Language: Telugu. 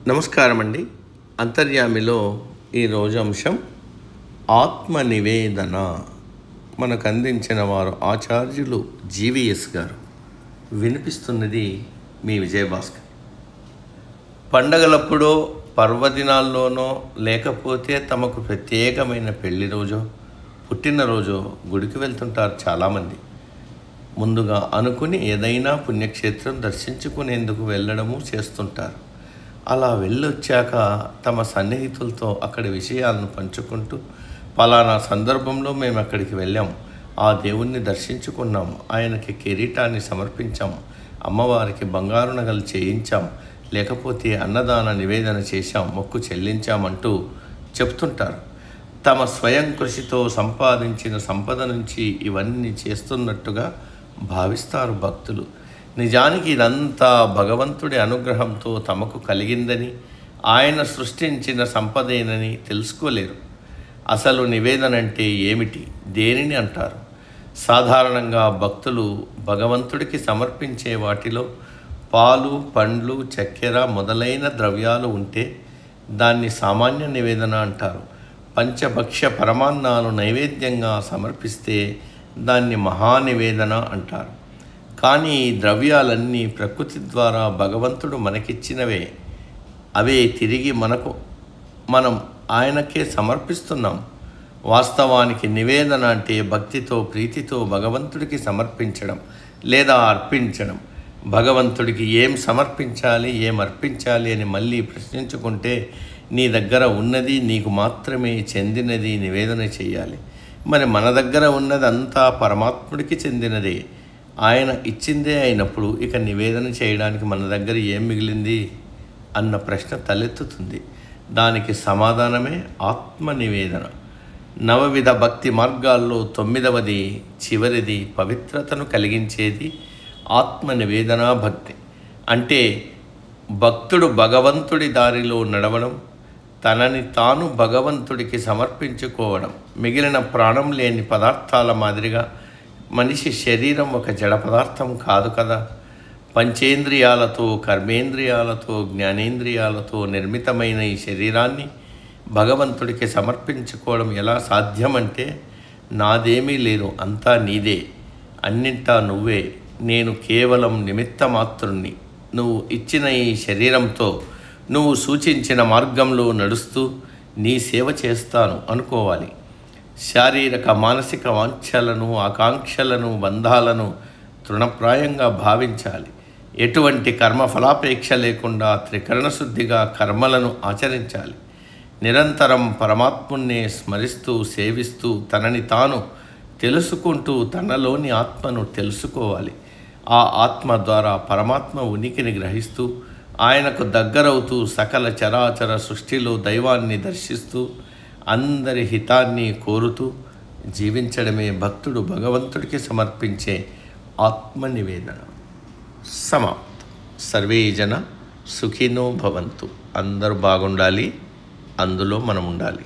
నమస్కారం అండి. అంతర్యామిలో ఈరోజు అంశం ఆత్మ నివేదన. మనకు అందించిన వారు ఆచార్యులు జీవీఎస్ గారు. వినిపిస్తున్నది మీ విజయభాస్కర్. పండగలప్పుడో పర్వదినాల్లోనో లేకపోతే తమకు ప్రత్యేకమైన పెళ్లి రోజో పుట్టినరోజో గుడికి వెళ్తుంటారు చాలామంది. ముందుగా అనుకుని ఏదైనా పుణ్యక్షేత్రం దర్శించుకునేందుకు వెళ్ళడము చేస్తుంటారు. అలా వెళ్ళొచ్చాక తమ సన్నిహితులతో అక్కడి విషయాలను పంచుకుంటూ, పలానా సందర్భంలో మేము అక్కడికి వెళ్ళాము, ఆ దేవుణ్ణి దర్శించుకున్నాము, ఆయనకి కిరీటాన్ని సమర్పించాము, అమ్మవారికి బంగారు నగలు చేయించాము, లేకపోతే అన్నదాన నివేదన చేశాం, మొక్కు చెల్లించామంటూ చెప్తుంటారు. తమ స్వయం కృషితో సంపాదించిన సంపద నుంచి ఇవన్నీ చేస్తున్నట్టుగా భావిస్తారు భక్తులు. నిజానికి ఇదంతా భగవంతుడి అనుగ్రహంతో తమకు కలిగిందని, ఆయన సృష్టించిన సంపదేనని తెలుసుకోలేరు. అసలు నివేదన అంటే ఏమిటి, దేనిని అంటారు? సాధారణంగా భక్తులు భగవంతుడికి సమర్పించే వాటిలో పాలు, పండ్లు, చక్కెర మొదలైన ద్రవ్యాలు ఉంటే దాన్ని సామాన్య నివేదన అంటారు. పంచభక్ష్య పరమాన్నాలు నైవేద్యంగా సమర్పిస్తే దాన్ని మహానివేదన అంటారు. కానీ ఈ ద్రవ్యాలన్నీ ప్రకృతి ద్వారా భగవంతుడు మనకిచ్చినవే. అవే తిరిగి మనం ఆయనకే సమర్పిస్తున్నాం. వాస్తవానికి నివేదన అంటే భక్తితో, ప్రీతితో భగవంతుడికి సమర్పించడం లేదా అర్పించడం. భగవంతుడికి ఏం సమర్పించాలి, ఏం అర్పించాలి అని మళ్ళీ ప్రశ్నించుకుంటే నీ దగ్గర ఉన్నది నీకు మాత్రమే చెందినది నివేదన చేయాలి. మరి మన దగ్గర ఉన్నదంతా పరమాత్ముడికి చెందినదే, ఆయన ఇచ్చిందే అయినప్పుడు ఇక నివేదన చేయడానికి మన దగ్గర ఏం మిగిలింది అన్న ప్రశ్న తలెత్తుతుంది. దానికి సమాధానమే ఆత్మ నివేదన. నవవిధ భక్తి మార్గాల్లో 9వది, చివరిది, పవిత్రతను కలిగించేది ఆత్మ నివేదన భక్తి. అంటే భక్తుడు భగవంతుడి దారిలో నడవడం, తనని తాను భగవంతుడికి సమర్పించుకోవడం. మిగిలిన ప్రాణం లేని పదార్థాల మాదిరిగా మనిషి శరీరం ఒక జడ పదార్థం కాదు కదా. పంచేంద్రియాలతో, కర్మేంద్రియాలతో, జ్ఞానేంద్రియాలతో నిర్మితమైన ఈ శరీరాన్ని భగవంతుడికి సమర్పించుకోవడం ఎలా సాధ్యమంటే, నాదేమీ లేదు, అంతా నీదే, అన్నింటా నువ్వే, నేను కేవలం నిమిత్త మాత్రుణ్ణి, నువ్వు ఇచ్చిన ఈ శరీరంతో నువ్వు సూచించిన మార్గంలో నడుస్తూ నీ సేవ చేస్తాను అనుకోవాలి. శారీరక మానసిక వాంఛలను, ఆకాంక్షలను, బంధాలను తృణప్రాయంగా భావించాలి. ఎటువంటి కర్మఫలాపేక్ష లేకుండా త్రికరణ శుద్ధిగా కర్మలను ఆచరించాలి. నిరంతరం పరమాత్మున్నే స్మరిస్తూ, సేవిస్తూ, తనని తాను తెలుసుకుంటూ తనలోని ఆత్మను తెలుసుకోవాలి. ఆ ఆత్మ ద్వారా పరమాత్మ ఉనికిని గ్రహిస్తూ, ఆయనకు దగ్గరవుతూ, సకల చరాచర సృష్టిలో దైవాన్ని దర్శిస్తూ, అందరి హితాన్ని కోరుతూ జీవించడమే భక్తుడు భగవంతుడికి సమర్పించే ఆత్మ నివేదన. సమాప్తం. సర్వే జన సుఖినో భవంతు. అందరూ బాగుండాలి, అందులో మనం ఉండాలి.